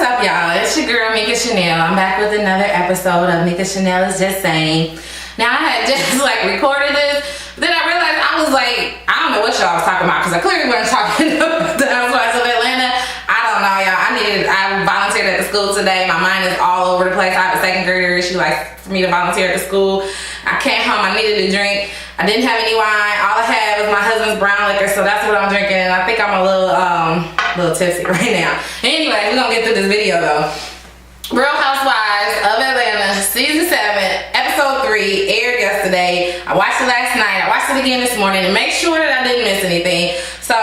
up, y'all? It's your girl, Mika Chanel. I'm back with another episode of Mika Chanel is Just Saying. Now, I had just recorded this, but then I realized I was like, I don't know what y'all was talking about because I clearly wasn't talking about the Housewives of Atlanta. I don't know, y'all. I volunteered at the school today. My mind is all over the place. I have a second grader. She likes for me to volunteer at the school. I came home. I needed a drink. I didn't have any wine. All I had was my husband's brown liquor, so that's what I'm drinking. And I think I'm a little tipsy right now. Anyway, we're gonna get through this video though. Real Housewives of Atlanta, season 7, episode 3, aired yesterday. I watched it last night. I watched it again this morning to make sure that I didn't miss anything. So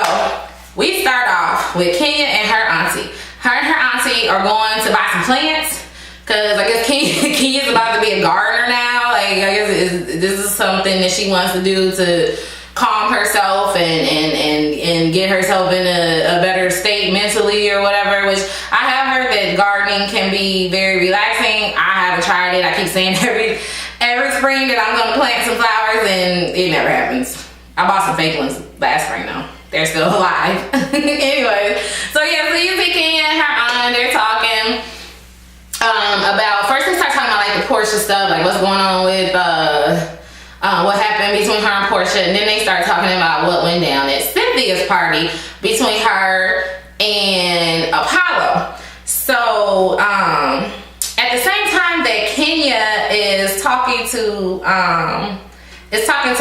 we start off with Kenya and her auntie. Her and her auntie are going to buy some plants. Cause I guess Kenya's about to be a gardener now. Like I guess this is something that she wants to do to calm herself and get herself in a better state mentally or whatever. Which I have heard that gardening can be very relaxing. I haven't tried it. I keep saying every spring that I'm gonna plant some flowers and it never happens. I bought some fake ones last spring though. They're still alive. Anyway, so yeah, so you see Kenya and her aunt, they're talking. About first they start talking about like the Porsha stuff, like what's going on with what happened between her and Porsha, and then they start talking about what went down at Cynthia's party between her and Apollo. So at the same time that Kenya is talking to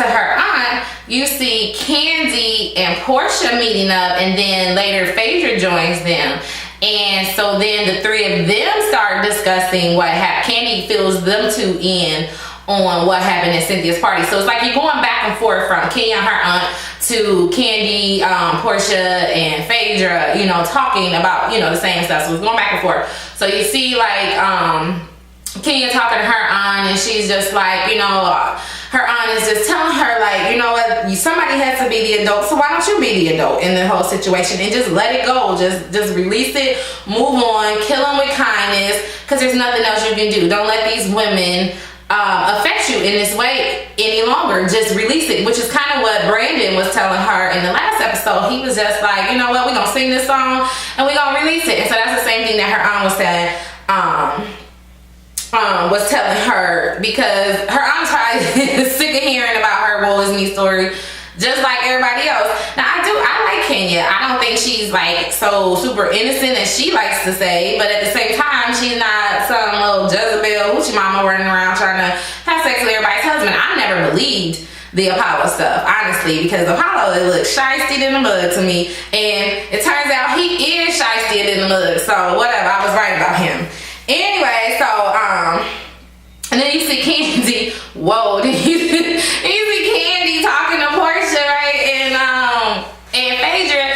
her aunt, you see Candy and Porsha meeting up, and then later Phaedra joins them. And so then the three of them start discussing what happened. Candy fills them two in on what happened at Cynthia's party. So it's like you're going back and forth from Kenya and her aunt to Candy, Porsha, and Phaedra, you know, talking about, you know, the same stuff. So it's going back and forth. So you see like Kenya talking to her aunt, and she's just like, you know, her aunt is just telling her like, you know what, somebody has to be the adult, so why don't you be the adult in the whole situation and just let it go, just release it, move on, kill them with kindness, because there's nothing else you can do. Don't let these women affect you in this way any longer. Just release it, which is kind of what Brandon was telling her in the last episode. He was just like, you know what, we're gonna sing this song and we're gonna release it. And so that's the same thing that her aunt was saying. Was telling her, because her aunt is sick of hearing about her woe is me story, just like everybody else. Now I like Kenya. I don't think she's like so super innocent as she likes to say, but at the same time, she's not some little Jezebel hoochie mama running around trying to have sex with everybody's husband. I never believed the Apollo stuff, honestly, because Apollo, it looks shiesty in the mud to me, and it turns out he is shiesty in the mud, so whatever, I was right about him. Anyway, so and then you see Candy. Whoa, then you see Candy talking to Porsha, right? And Phaedra,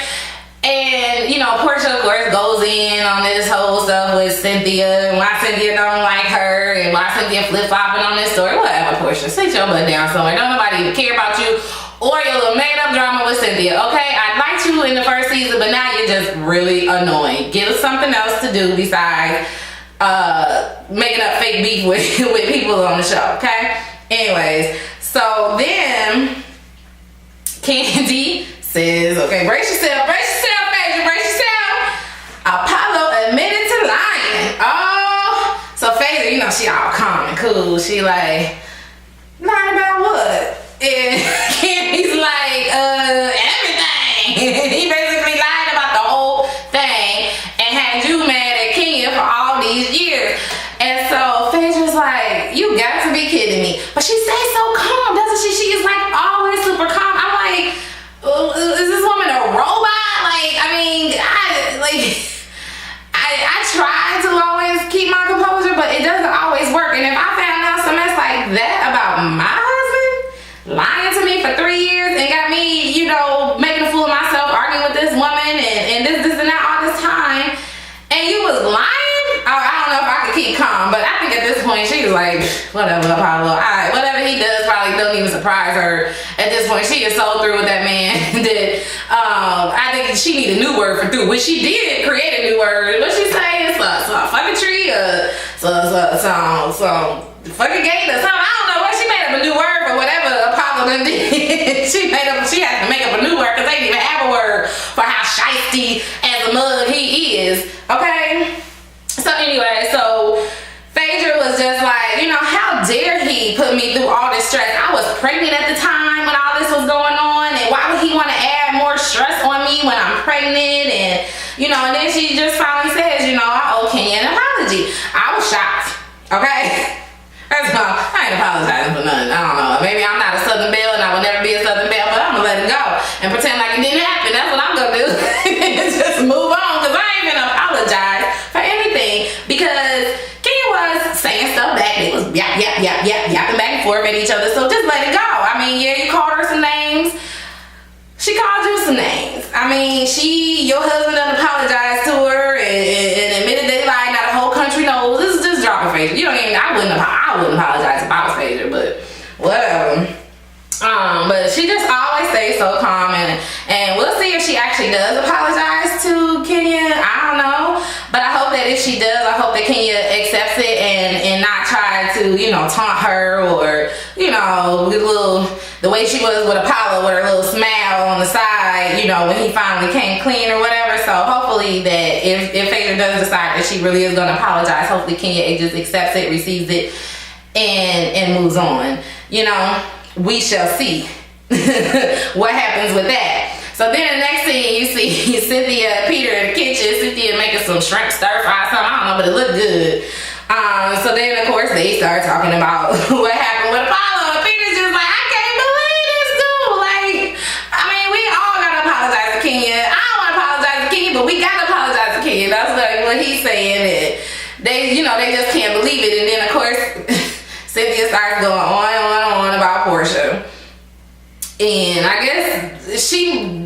and you know Porsha of course goes in on this whole stuff with Cynthia and why Cynthia don't like her and why Cynthia flip flopping on this story. Whatever, Porsha, sit your butt down somewhere. Don't nobody even care about you or your little made up drama with Cynthia. Okay, I liked you in the first season, but now you're just really annoying. Give us something else to do besides making up fake beef with people on the show, okay? Anyways, so then Candy says, okay, brace yourself, Phaedra, brace yourself. Apollo admitted to lying. Oh, so Phaedra, you know, she all calm and cool. She like, lying about what? And Candy's like, everything. He basically lied about the whole thing and had you mad at Kenya for all these years. And so Phaedra's like, you got to be kidding me. But she stays so calm, doesn't she? She is like always super calm. I'm like, is this woman a robot? Like, I mean, I try to always keep my composure, but it doesn't always work. And if I found out some mess like that about my husband, lying to me for 3 years and got me, you know, making a fool of myself, arguing with this woman and this and that all this time, and you was lying? I don't know if I could keep calm, but I think at this point she was like, whatever, Apollo. Whatever he does probably don't even surprise her. At this point, she is so through with that man that I think she need a new word for through, which she did create a new word. What she say? It's a fucking tree or some fucking gate or something. I don't know what she made up a new word for whatever Apollo done did. she had to make up a new word because they didn't even have a word for how shiesty as a mug he is. Okay? So anyway, so Phaedra was just like, you know, how dare he put me through all this stress? I was pregnant at the time when all this was going on, and why would he want to add more stress on me when I'm pregnant? And, you know, and then she just finally says, you know, I owe Kenya an apology. I was shocked, okay? First of all, I ain't apologizing for nothing. I don't know. Maybe I'm not a Southern Belle and I will never be a Southern Belle, but I'm gonna let it go and pretend like it didn't happen. That's what I'm gonna do. Just move on, because I ain't gonna apologize for anything, because Kenya was saying stuff back. It was yapping back and forth at each other. So just let it go. I mean, yeah, you called her some names. She called you some names. I mean, your husband done apologized to her and admitted that he lied. Now the whole country knows. This is just dropping Phaedra. You don't even. I wouldn't apologize if I was Phaedra, but whatever. But she just always stays so calm, and we'll see if she actually does apologize to Kenya. I don't know, but I hope that if she does, I hope that Kenya accepts it and not try to, you know, taunt her, or, you know, the way she was with Apollo with her little smile on the side, you know, when he finally came clean or whatever. So hopefully that if Phaedra does decide that she really is going to apologize, hopefully Kenya just accepts it, receives it, and moves on. You know, we shall see what happens with that. So then the next thing you see Cynthia and Peter in the kitchen. Cynthia making some shrimp stir fry, something, I don't know, but it looked good. So then of course they start talking about what happened with Apollo, and Peter's just like, I can't believe this dude. Like, I mean, we all gotta apologize to Kenya. I don't want to apologize to Kenya, but we gotta apologize to Kenya. That's like what he's saying. That they, you know, they just can't believe it. And then of course Cynthia starts going on about Porsha. And I guess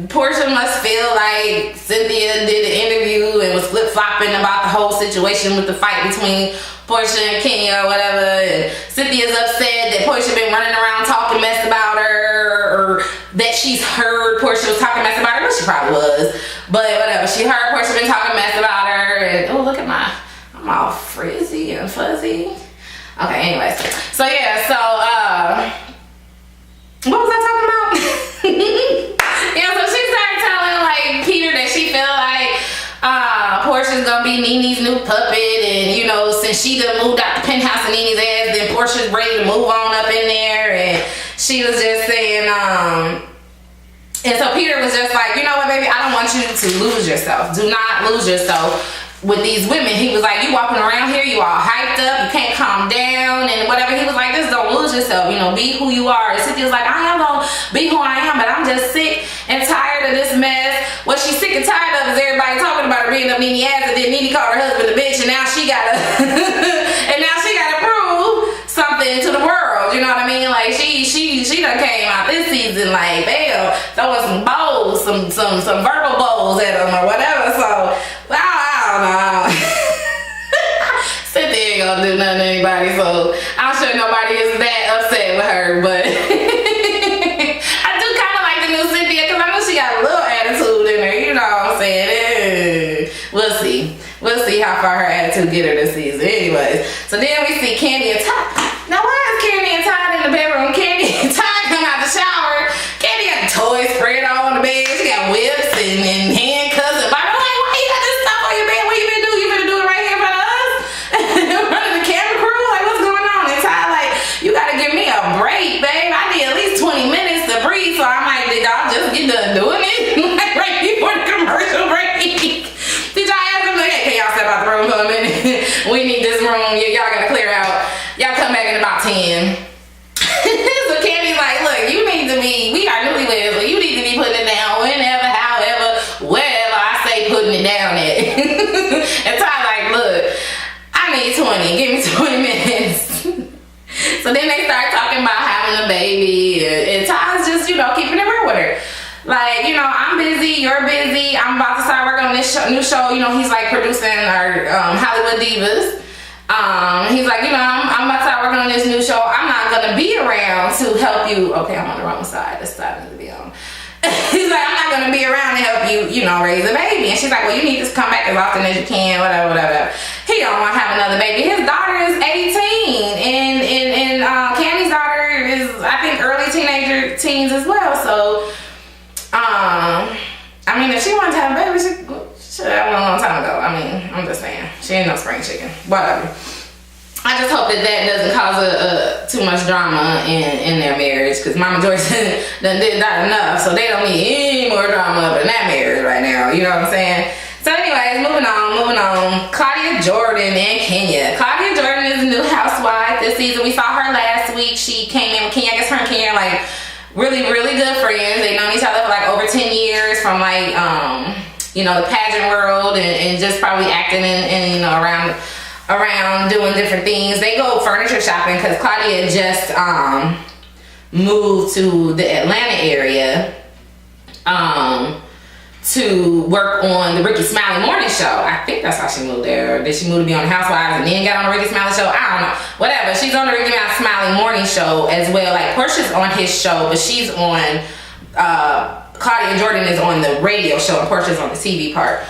Porsha must feel like Cynthia did the interview and was flip-flopping about the whole situation with the fight between Porsha and Kenya or whatever. And Cynthia's upset that Porsha been running around talking mess about her, or that she's heard Porsha was talking mess about her, but she probably was. But whatever, she heard Porsha been talking mess about her. And oh, look at I'm all frizzy and fuzzy. Okay, anyways. So yeah, what was I talking about? Yeah, so she started telling like Peter that she felt like Porsha's gonna be Nene's new puppet, and you know, since she done moved out the penthouse in Nene's ass, then Porsha's ready to move on up in there. And she was just saying, and so Peter was just like, you know what, baby, I don't want you to lose yourself. Do not lose yourself with these women. He was like, you walking around here, you all hyped up, you can't calm down and whatever. He was like, just don't lose yourself, you know, be who you are. And Cynthia was like, I am gonna be who I am, but I'm just sick and tired of this mess. What she's sick and tired of is everybody talking about her being up Nene's ass, and then Nene called her husband a bitch, and now she gotta prove something to the world, you know what I mean? Like she done came out this season like, damn, throwing some bowls, some verbal bowls at them or whatever. So I don't know. Cynthia ain't gonna do nothing to anybody, so I'm sure nobody is that upset with her, but I do kind of like the new Cynthia, because I know she got a little attitude in her, you know what I'm saying? We'll see how far her attitude get her this season. Anyways, so then we see Candy and Todd. Now why is Candy and Todd in the bedroom? Candy and Todd come out the shower. Candy got toys spread all on the bed. She got whips and handcuffs and Bible. Like, why you got this stuff on your bed? What you been doing? You been do it right here in front of us? In front of the camera crew? Like, what's going on? And Todd like, you gotta give me a break, babe. I need at least 20 minutes to breathe. So I'm like, did y'all just get done doing it? Like right before the commercial break. Did y'all ask them like, hey, can y'all step out the room for a minute? We need this room. Y'all gotta clear out. Y'all come back in about 10. So Candy's like, look, you need to be, we are newlyweds, but you need to be putting it down whenever, however, wherever I say putting it down at. And Todd like, look, I need 20. Give me 20 minutes. So then they start talking about having a baby, and Todd's just, you know, keeping it real with her. Like, you know, I'm busy, you're busy, I'm about to start working on this new show. You know, he's like producing our Hollywood Divas. He's like, you know, I'm about to start working on this new show. I'm not gonna be around to help you. Okay, I'm on the wrong side. This side needs to be on. He's like, I'm not gonna be around to help you, you know, raise a baby. And she's like, well, you need to come back as often as you can, whatever. He don't want to have another baby. His daughter is 18, and Candy's daughter is, I think, early teens as well. So, I mean, if she wanted to have a baby, she should have one a long time don't go. I mean, I'm just saying. She ain't no spring chicken. Whatever. I just hope that doesn't cause too much drama in their marriage, because Mama Joyce done did that enough, so they don't need any more drama up in that marriage right now. You know what I'm saying? So anyways, moving on. Claudia Jordan and Kenya. Claudia Jordan is a new housewife this season. We saw her last week. She came in with Kenya. I guess her and Kenya are like really, really good friends. They've known each other for like over 10 years from like, you know, the pageant world and just probably acting and you know, around doing different things. They go furniture shopping because Claudia just moved to the Atlanta area to work on the Ricky Smiley morning show. I think that's how she moved there. Or did she move to be on Housewives and then got on the Ricky Smiley show? I don't know. Whatever. She's on the Ricky Smiley morning show as well. Like Porsha's on his show, but she's on Claudia Jordan is on the radio show and Porsha's on the TV part.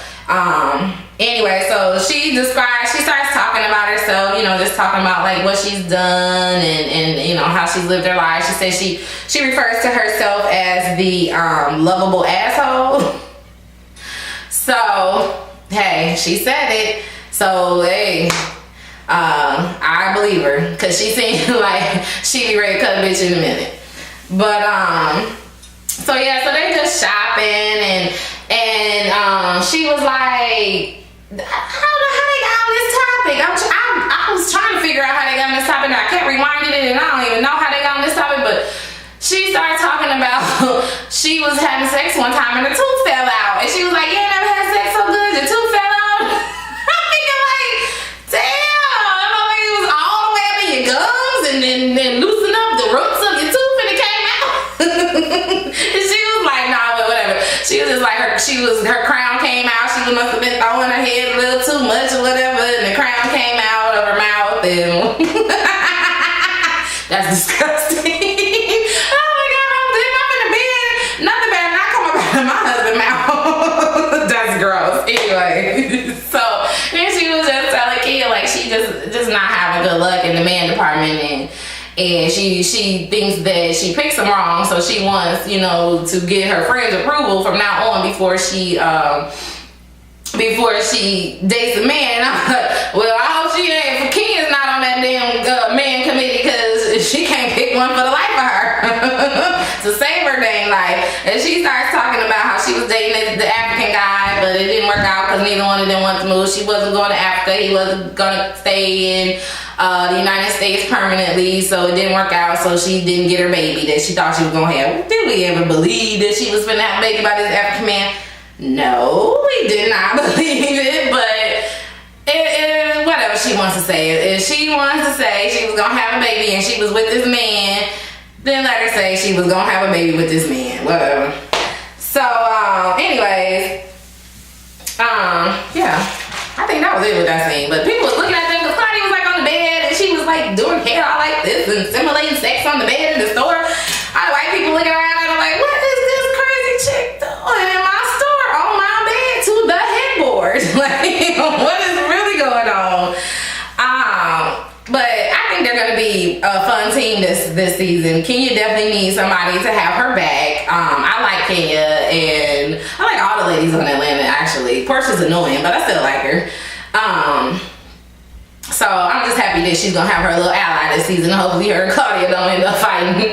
Anyway, so she starts talking about herself, you know, just talking about like what she's done and you know, how she's lived her life. She says she refers to herself as the lovable asshole. So, hey, she said it. So, hey, I believe her, because she seemed like she'd be ready to cut a bitch in a minute. But, so yeah, so they just shopping and she was like, I don't know how they got on this topic. I was trying to figure out how they got on this topic, and I kept rewinding it, and I don't even know how they got on this topic, but she started talking about she was having sex one time and her tooth fell out, and she was like, you ain't never had sex so good, your tooth fell out. I'm thinking like, damn, I know like it was all the way up in your gums and then loosened up the roots of your tooth and it came out. And she was like, nah, but whatever. She was just like, her crown came out. She must have been throwing her head a little too much or whatever, and the crown came out of her mouth, and that's disgusting. Oh my God, I'm in the bed. Nothing better than I come up out of my husband's mouth. That's gross. Anyway, so then she was just telling Kia like she just not having good luck in the man department, and she thinks that she picks him wrong, so she wants, you know, to get her friend's approval from now on before she dates a man. And I'm like, well, I hope she ain't. Kenya's not on that damn man committee, because she can't pick one for the life of her to save her dang life. And she starts talking about how she was dating the African guy, but it didn't work out because neither one of them wanted to move. She wasn't going to Africa. He wasn't gonna stay in the United States permanently, so it didn't work out. So she didn't get her baby that she thought she was gonna have. Did we ever believe that she was gonna have a baby by this African man? No, we did not believe it, but whatever she wants to say. If she wants to say she was gonna have a baby and she was with this man, then let her say she was gonna have a baby with this man. Whatever. So, anyways, yeah, I think that was it with that scene. But people was looking at them because Claudia was like on the bed and she was like doing hair all like this and simulating sex on the bed in the store. All the white people looking around at her like, what is this crazy chick doing in my store on my bed to the headboard? Like, what is really going on? But I think they're gonna be a fun team this season. Kenya definitely needs somebody to have her back. I like Kenya, and I like all the ladies on Atlanta actually. Porsha's annoying, but I still like her. So I'm just happy that she's gonna have her little ally this season. Hopefully her and Claudia don't end up fighting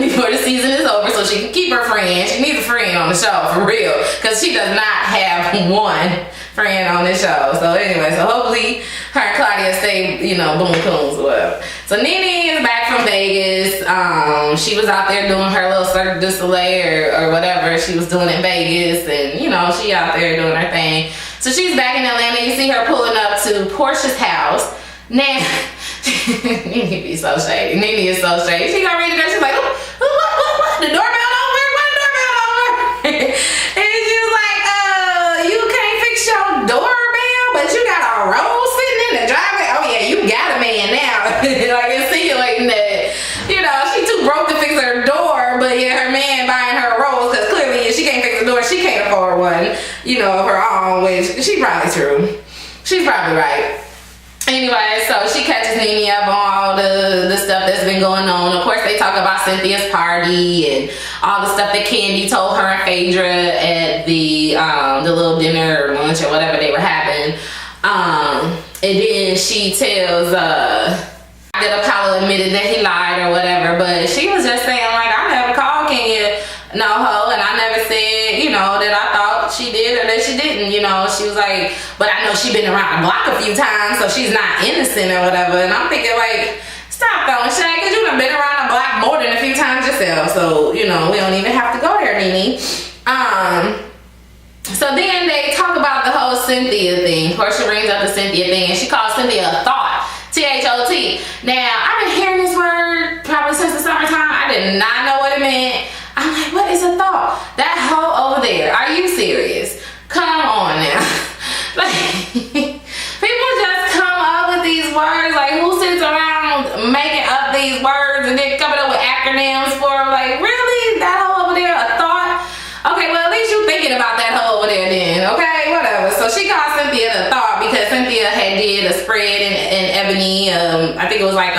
before the season is over, so she can keep her friend. She needs a friend on the show for real, because she does not have one friend on this show. So anyway, so hopefully her and Claudia stay, you know, boom coons or whatever. So Nene is back from Vegas. She was out there doing her little Cirque du Soleil or whatever she was doing in Vegas, and you know, she out there doing her thing. So she's back in Atlanta. You see her pulling up to Porsha's house. Now, Nene be so shady. Nene is so shady. She got ready to go. She's like, what? The doorbell over? Why the doorbell over? And she was like, you can't fix your doorbell, but you got a rose sitting in the driveway. Oh yeah, you got a man now. Like insinuating that, you know, she too broke to fix her door, but yeah, her man buying her a rose, because clearly if she can't fix the door, she can't afford one, you know, of her own, which she probably true. She's probably right. Anyway, so she catches Nene up on all the stuff that's been going on. Of course, they talk about Cynthia's party and all the stuff that Candy told her and Phaedra at the little dinner or lunch or whatever they were having. And then she tells that Apollo admitted that he lied or whatever, but she was just saying like, I never called Kenya no hoe, and I never said, you know, that I thought she did or that she didn't, you know. She was like, but I know she been around the block a few times, so she's not innocent or whatever. And I'm thinking like, stop throwing shade, because you done been around the block more than a few times yourself, so, you know, we don't even have to go there, Nene. So then they talk about the whole Cynthia thing. Porsha brings up the Cynthia thing, and she calls Cynthia a thought. T-H-O-T. Now, I've been hearing this word probably since the summertime. I did not know what it meant. I'm like, what is a thought? That hoe over there. Are you serious? Come on now. Like, people just come up with these words. Like, who sits around making up these words and then coming up with acronyms for them? Like, really? That hoe over there? A thought? Okay, well, at least you thinking about that hoe over there then. Okay, whatever. So she called Cynthia the thought because Cynthia had did a spread in Ebony. I think it was like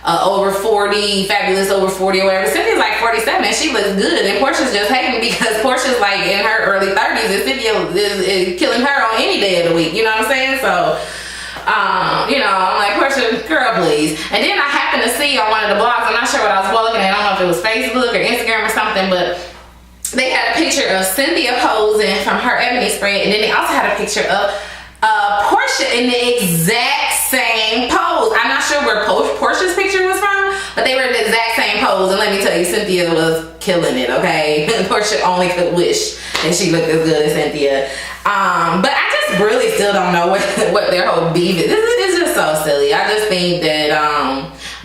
over 40, fabulous over 40 or whatever. Cynthia's like 47 and she looks good, and Porsha's just hating because Porsha's like in her early 30s and Cynthia is killing her on any day of the week, you know what I'm saying? So you know, I'm like, Porsha, girl, please. And then I happened to see on one of the blogs, I'm not sure what I was looking at, I don't know if it was Facebook or Instagram or something, but they had a picture of Cynthia posing from her Ebony spread, and then they also had a picture of Porsha in the exact same pose. I'm not sure where Porsha's picture was from, but they were in the exact same pose. And let me tell you, Cynthia was killing it, okay? Porsha only could wish that she looked as good as Cynthia. But I just really still don't know what their whole beef is. It's just so silly. I just think that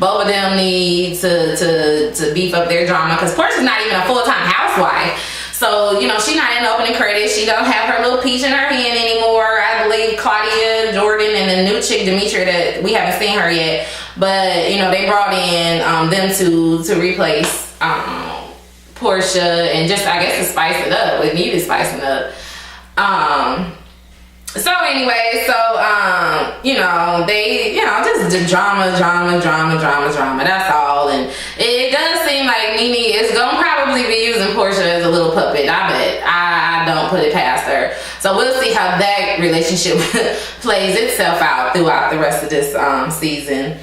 both of them need to beef up their drama, because Porsha's not even a full-time housewife. So, you know, she's not in the opening credits. She don't have her little peach in her hand anymore. I believe Claudia, Jordan, and the new chick, Demetria, that we haven't seen her yet. But, you know, they brought in them to replace Porsha and just, I guess, to spice it up. It needed spicing up. So anyway, you know, they, you know, just the drama, that's all. And it does seem like Nene is gonna probably be using Porsha as a little puppet. I bet. I don't put it past her. So we'll see how that relationship plays itself out throughout the rest of this season.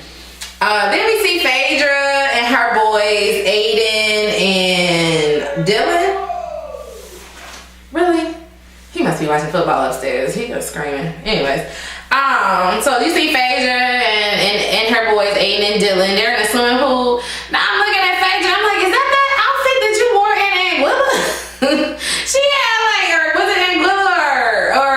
Then we see Phaedra and her boys, Aiden and Dylan. Really? He must be watching football upstairs. He was screaming. Anyways, so you see Phaedra and her boys, Aiden and Dylan. They're in the swimming pool. Now I'm looking at Phaedra. I'm like, is that outfit that you wore in Anguilla? She had like, or was it Anguilla or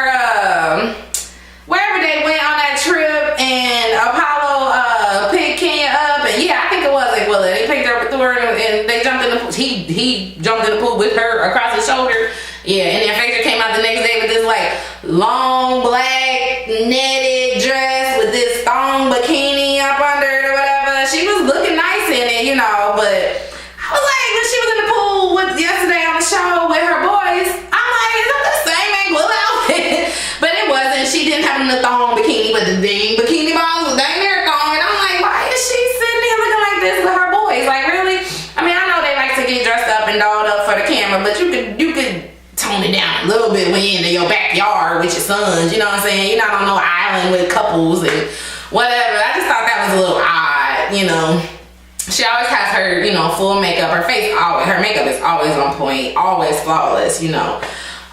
wherever they went on that trip, and Apollo picked Kenya up, and yeah, I think it was Anguilla. They picked her up with her, and they jumped in the pool. He jumped in the pool with her across his shoulder. Yeah, and then Phaedra came out the next day with this like long black netted dress with this thong bikini up under it or whatever. She was looking nice in it, you know, but I was like, when she was in the pool yesterday on the show with her boys, I'm like, is that the same Anguilla outfit? But it wasn't. She didn't have the thong bikini, but the dang bikini bottoms was dang near thong. And I'm like, why is she sitting there looking like this with her boys? Like, really? I mean, I know they like to get dressed up and dolled up for the camera, but you could tone it down a little bit when you're in your backyard with your sons, you know what I'm saying? You're not on no island with couples and whatever. I just thought that was a little odd, you know. She always has her, you know, full makeup. Her makeup is always on point, always flawless, you know.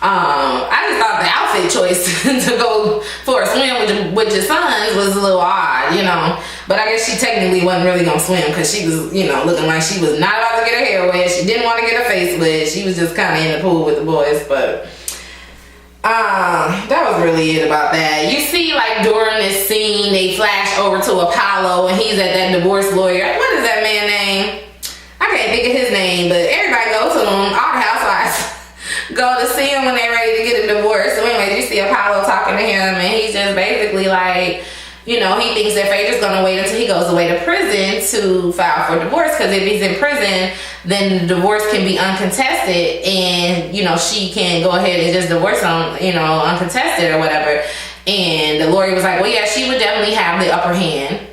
I just thought the outfit choice to go for a swim with your sons was a little odd, you know. But I guess she technically wasn't really gonna swim because she was, you know, looking like she was not about to get her hair wet. She didn't want to get her face wet. She was just kind of in the pool with the boys. But that was really it about that. You see, like, during this scene, they flash over to Apollo and he's at that divorce lawyer. What is that man's name? I can't think of his name, but everybody goes to him. All the housewives go to see him when they're ready to get a divorce. So anyway, you see Apollo talking to him, and he's just basically like, you know, he thinks that Phaedra's gonna wait until he goes away to prison to file for divorce, because if he's in prison, then the divorce can be uncontested, and, you know, she can go ahead and just divorce him, you know, uncontested or whatever. And the lawyer was like, well, yeah, she would definitely have the upper hand.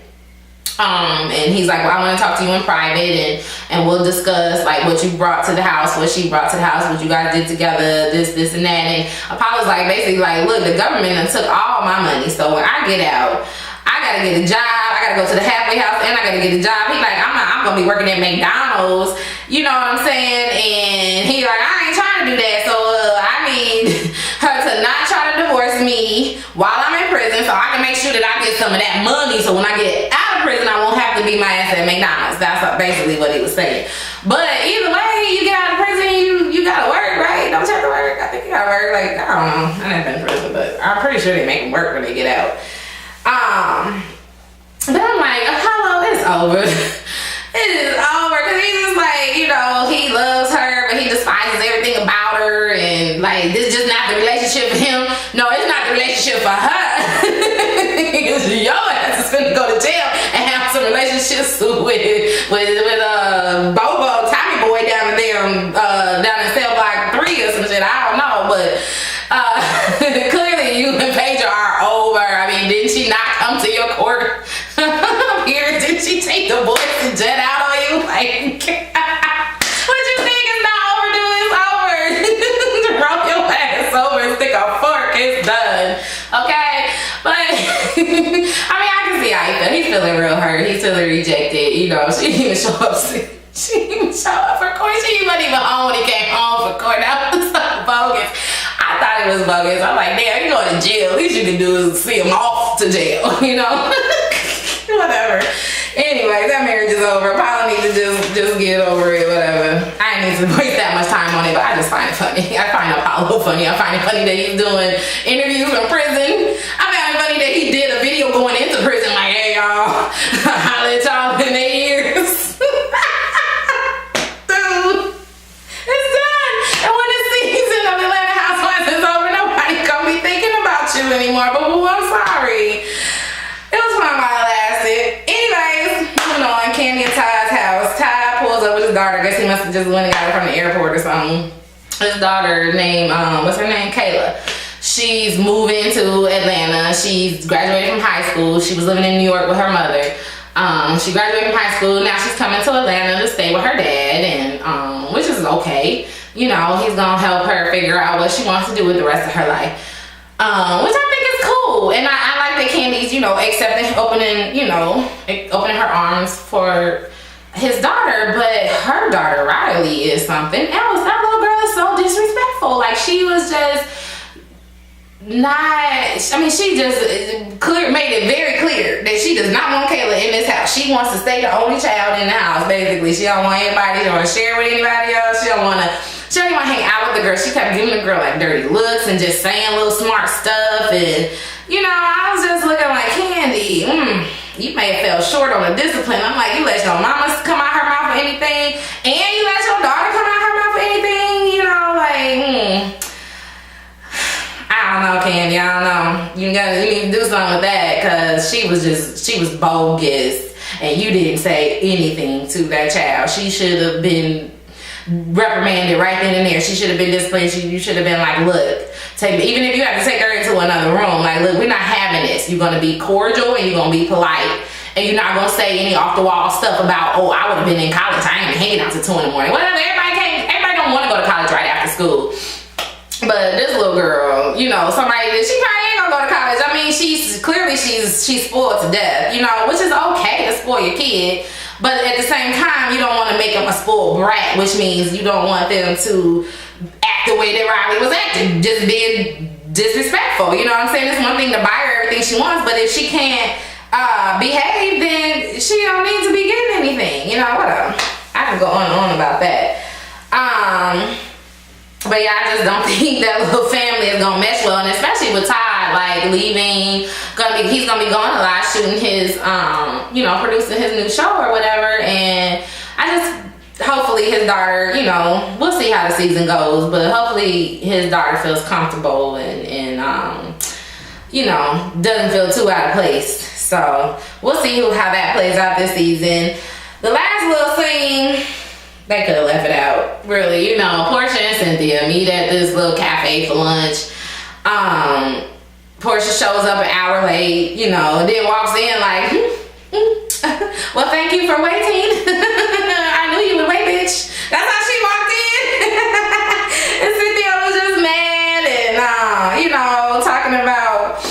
And he's like, well, I want to talk to you in private, and we'll discuss like what you brought to the house, what she brought to the house, what you guys did together, this and that. And Apollo's like, basically like, look, the government done took all my money, so when I get out, I gotta get a job, I gotta go to the halfway house, and I gotta get a job. He like, I'm gonna be working at McDonald's, you know what I'm saying? And he like, I ain't trying to do that, so I need her to not try to divorce me while I'm in prison, so I can make sure that I get some of that money, so when I get out of prison, I won't have to be my ass at McDonald's. That's basically what he was saying. But either way, you get out of prison, you gotta work, right? Don't you have to work? I think you gotta work. Like, I don't know, I never been in prison, but I'm pretty sure they make them work when they get out. But I'm like, Apollo, it's over. It is over, because he's just like, you know, he loves her, but he despises everything about her, and like, this is just not the relationship for him. No, it's not the relationship for her. Your ass is finna go to jail and have some relationships with Bobo, Tommy Boy down there, down in cell block 3 or some shit. I don't know, but clearly you and Pedro are over. I mean, didn't she not come to your court here? Didn't she take the boys and jet out on you? Like, what you think is not overdue is over. Roll your ass over and stick a fork. It's done. Okay? But I mean, I can see how he feels. He's feeling real hurt. He's feeling rejected. You know, she didn't even show up. She didn't even show up for court. She wasn't even home when he came home for court. That was so bogus. I thought it was bogus. I'm like, damn, you going to jail. Least you can do is see him off to jail, you know? Whatever. Anyway, that marriage is over. Apollo needs to just get over it, whatever. I ain't need to waste that much time on it, but I just find it funny. I find Apollo funny. I find it funny that he's doing interviews from prison. I find it funny that he did a video going into prison like, hey, y'all, I'll let y'all in 8 years. Dude, it's done. And when the season of Atlanta Housewives is over, nobody's gonna be thinking about you anymore. But I'm sorry. It was fun while it lasted. Anyways, moving on. Kandi and Todd's house. Todd pulls up with his daughter. I guess he must have just went and got her from the airport or something. His daughter named, what's her name? Kayla. She's moving to Atlanta. She's graduated from high school. She was living in New York with her mother. She graduated from high school. Now she's coming to Atlanta to stay with her dad, and which is okay. You know, he's gonna help her figure out what she wants to do with the rest of her life. Which I think is cool, and I like that Kandi's, you know, accepting, opening her arms for his daughter, but her daughter Riley is something else. That little girl is so disrespectful. Like, she was just not, I mean, she just made it very clear that she does not want Kayla in this house. She wants to stay the only child in the house, basically. She don't want anybody, she don't want to share with anybody else. She don't want to hang out with the girl. She kept giving the girl like dirty looks and just saying little smart stuff. And, you know, I was just looking like, Kandi, you may have fell short on the discipline. I'm like, you let your mama come out her mouth for anything, and you let your daughter come out her mouth for anything, you know, like, I don't know, Kandi, I don't know. You need to do something with that, because she was bogus, and you didn't say anything to that child. She should have been reprimanded right then and there. She should have been disciplined. You should have been like, look, even if you have to take her into another room, like, look, we're not having this. You're going to be cordial and you're going to be polite, and you're not going to say any off the wall stuff about, oh, I would have been in college, I ain't been hanging out till 2 in the morning. Whatever, everybody don't want to go to college right after school. But this little girl, you know, somebody that she probably ain't gonna go to college. I mean, she's spoiled to death, you know, which is okay to spoil your kid. But at the same time, you don't want to make them a spoiled brat, which means you don't want them to act the way that Riley was acting, just being disrespectful. You know what I'm saying? It's one thing to buy her everything she wants, but if she can't behave, then she don't need to be getting anything. You know, whatever. I can go on and on about that. But yeah, I just don't think that little family is gonna mesh well, and especially with Todd, like, leaving, he's gonna be going a lot, shooting his, producing his new show or whatever, and I just, hopefully his daughter, you know, we'll see how the season goes, but hopefully his daughter feels comfortable and doesn't feel too out of place. So we'll see how that plays out this season. The last little scene, they could have left it out, really. You know, Porsha and Cynthia meet at this little cafe for lunch. Porsha shows up an hour late, you know, and then walks in like, well, thank you for waiting. I knew you would wait, bitch. That's how she walked in. And Cynthia was just mad and, you know, talking about,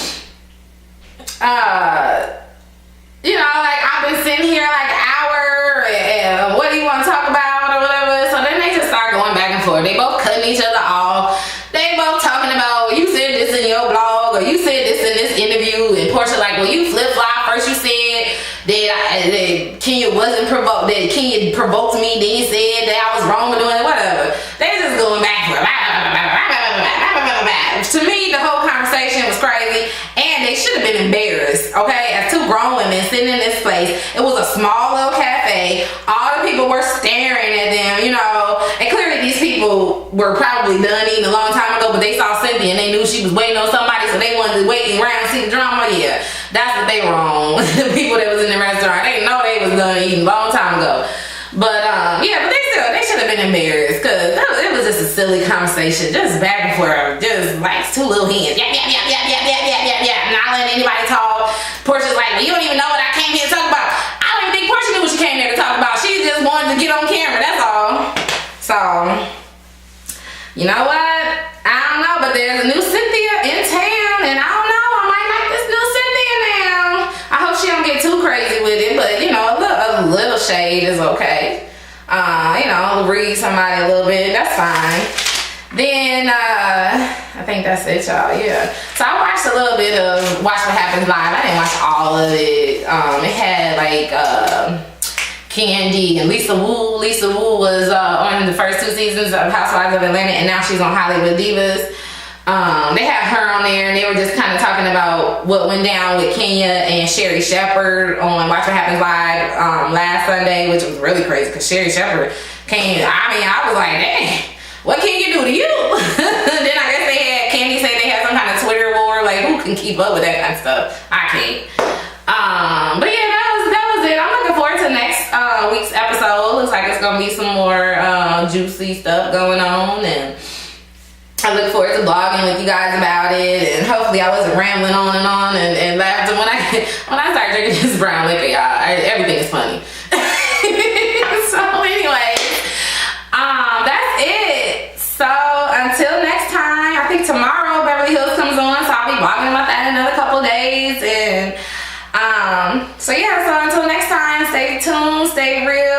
you know, like, I've been sitting here like an hour and what do you want to talk about or whatever. So then they just start going back and forth. They both cutting each other off. They both talking about, you said this in your blog or you said this in this interview. And Porsha like, well, you flip-flop. First you said that Kenya wasn't provoked, that Kenya provoked me. Then you said that I was wrong for doing it, whatever. They just going back and forth. To me, the whole conversation was crazy, and they should have been embarrassed, okay? As two grown women sitting in this place. It was a small little cafe. All the people were staring at them, you know, and clearly these people were probably done eating a long time ago, but they saw Cynthia and they knew she was waiting on somebody, so they wanted to wait around and see the drama. Yeah, that's what they were on. The people that was in the restaurant, they know they was done eating a long time ago. But yeah, but they should have been embarrassed because it was just a silly conversation, just back and forth, just like two little hands, yeah, not letting anybody talk. Porsha's like, well, you don't even know what I came here to talk about. I don't even think Porsha knew what she came here to talk about. She just wanted to get on camera, that's all. So, you know what? I don't know, but there's a new Cynthia in town, and I don't know, I might like this new Cynthia now. I hope she don't get too crazy with it, but you know, a little shade is okay. You know, read somebody a little bit, that's fine. Then, I think that's it, y'all, yeah. So I watched a little bit of Watch What Happens Live. I didn't watch all of it. It had like, Candy and Lisa Wu. Lisa Wu was on the first 2 seasons of Housewives of Atlanta, and now she's on Hollywood Divas. They had her on there, and they were just kind of talking about what went down with Kenya and Sherry Shepherd on Watch What Happens Live last Sunday, which was really crazy because Sherry Shepherd came. I mean, I was like, dang, what Kenya do to you? Then I guess they had Candy say they had some kind of Twitter war, like who can keep up with that kind of stuff? I can't. But yeah, that was it. I'm looking forward to next week's episode. Looks like it's gonna be some more juicy stuff going on, and I look forward to blogging with you guys about it, and hopefully I wasn't rambling on and laughing when I start drinking this brown liquor, y'all. Everything is funny. So anyway, that's it. So until next time, I think tomorrow Beverly Hills comes on, so I'll be blogging about that in another couple days, and so yeah, so until next time, stay tuned, stay real.